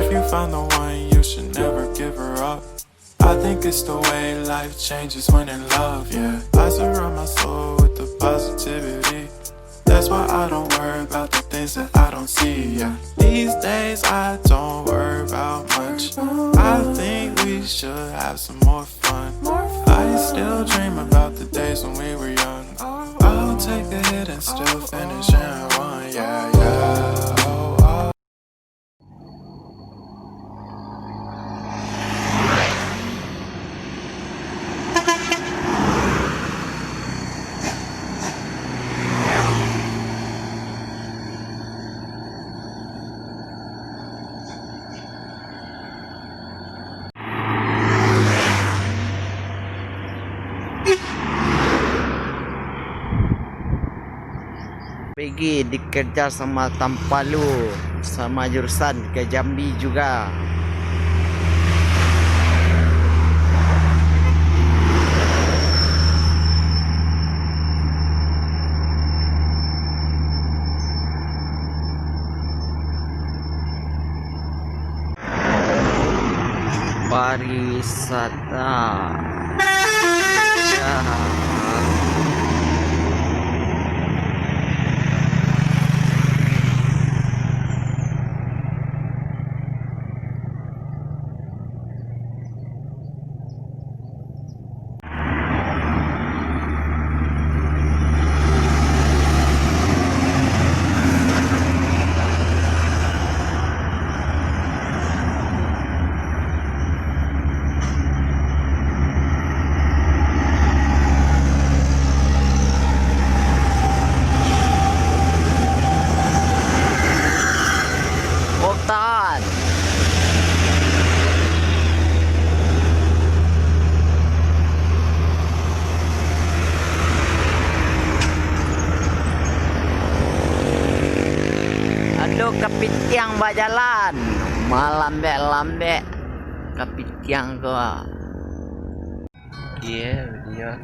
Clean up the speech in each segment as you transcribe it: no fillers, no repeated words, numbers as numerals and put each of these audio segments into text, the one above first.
If you find the one, you should never give her up. I think it's the way life changes when in love, yeah. I surround my soul with the positivity. That's why I don't worry about the things that I don't see, yeah. These days I don't worry about much. I think we should have some more fun. I still dream about the days when we were young. I'll take a hit and still finish and one, yeah, yeah. Oh, oh. Pergi dikejar sama Tampalu, sama jurusan ke Jambi juga. Pariwisata. Ya. Tahan. Aduh, kepitiang bajalan. Malambe-lambe kepitiang gua. Iya, dia.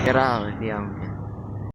Viral dia.